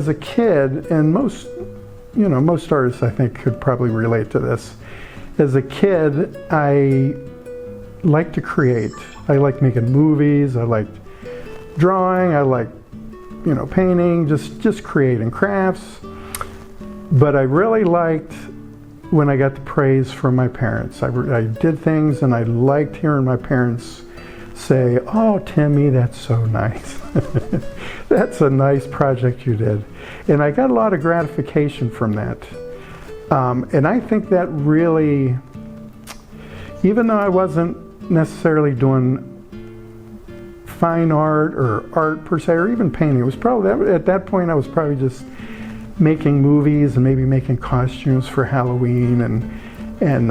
as a kid, and most artists I think could probably relate to this. As a kid, I liked to create. I liked making movies. I liked drawing. I liked, painting, just creating crafts. But I really liked when I got the praise from my parents. I did things and I liked hearing my parents say, "Oh, Timmy, that's so nice. That's a nice project you did." And I got a lot of gratification from that. And I think that really, even though I wasn't necessarily doing fine art or art per se, or even painting, it was probably, at that point I was probably just making movies and maybe making costumes for Halloween and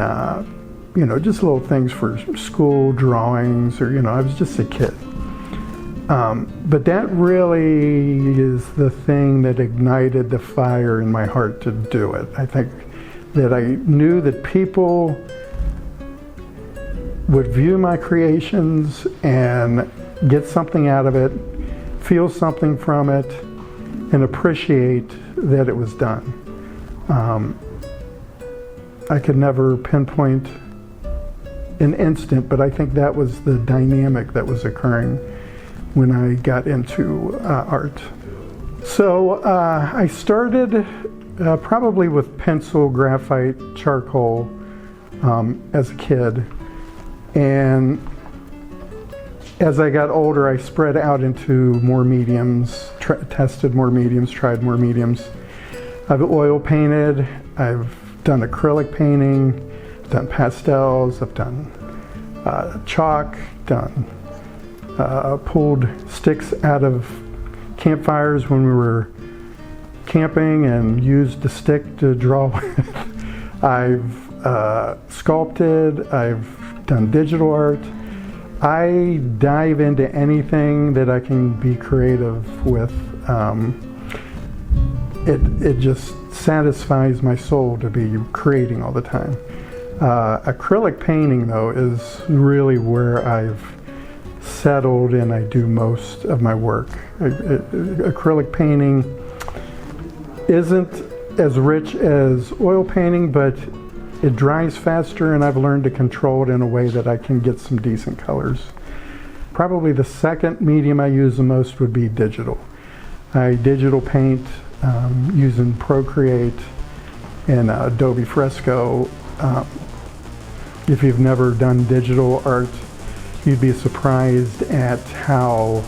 just little things for school drawings, or I was just a kid. But that really is the thing that ignited the fire in my heart to do it. I think that I knew that people would view my creations and get something out of it, feel something from it, and appreciate that it was done. I could never pinpoint an instant, but I think that was the dynamic that was occurring when I got into art. So I started probably with pencil, graphite, charcoal as a kid. And as I got older, I spread out into more mediums, tested more mediums, tried more mediums. I've oil painted, I've done acrylic painting, done pastels, I've done chalk, done pulled sticks out of campfires when we were camping and used the stick to draw with. I've sculpted, I've done digital art. I dive into anything that I can be creative with. It just satisfies my soul to be creating all the time. Acrylic painting, though, is really where I've settled and I do most of my work. Acrylic painting isn't as rich as oil painting, but it dries faster, and I've learned to control it in a way that I can get some decent colors. Probably the second medium I use the most would be digital. I digital paint using Procreate and Adobe Fresco. If you've never done digital art, you'd be surprised at how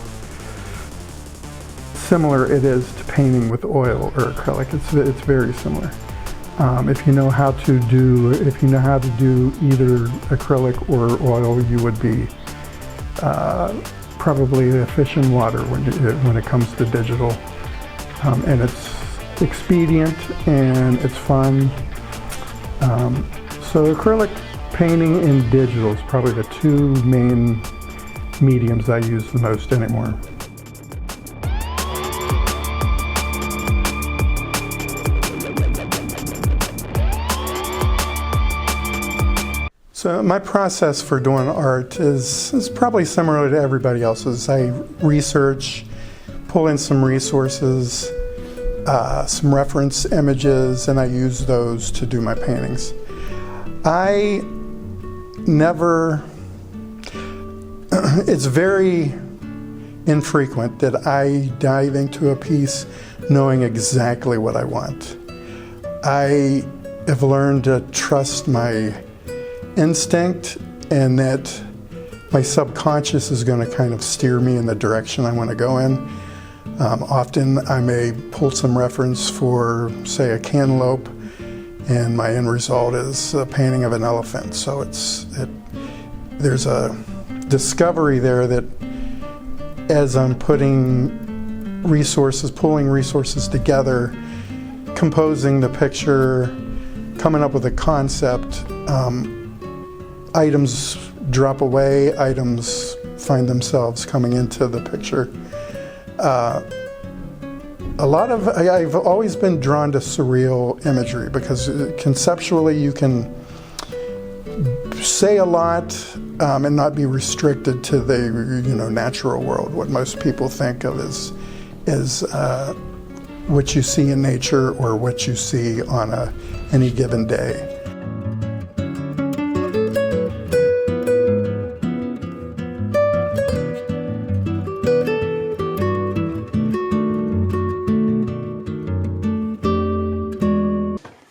similar it is to painting with oil or acrylic. It's very similar. If you know how to do either acrylic or oil, you would be probably a fish in water when it comes to digital. And it's expedient and it's fun. So acrylic painting and digital is probably the two main mediums I use the most anymore. So my process for doing art is probably similar to everybody else's. I research, pull in some resources, some reference images, and I use those to do my paintings. It's very infrequent that I dive into a piece knowing exactly what I want. I have learned to trust my instinct, and that my subconscious is going to kind of steer me in the direction I want to go in. Often I may pull some reference for, say, a cantaloupe, and my end result is a painting of an elephant. So there's a discovery there that as I'm pulling resources together, composing the picture, coming up with a concept, items drop away, items find themselves coming into the picture. I've always been drawn to surreal imagery because conceptually you can say a lot and not be restricted to the natural world, what most people think of as what you see in nature or what you see on any given day.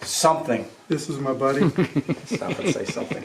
Something. This is my buddy. Stop and say something.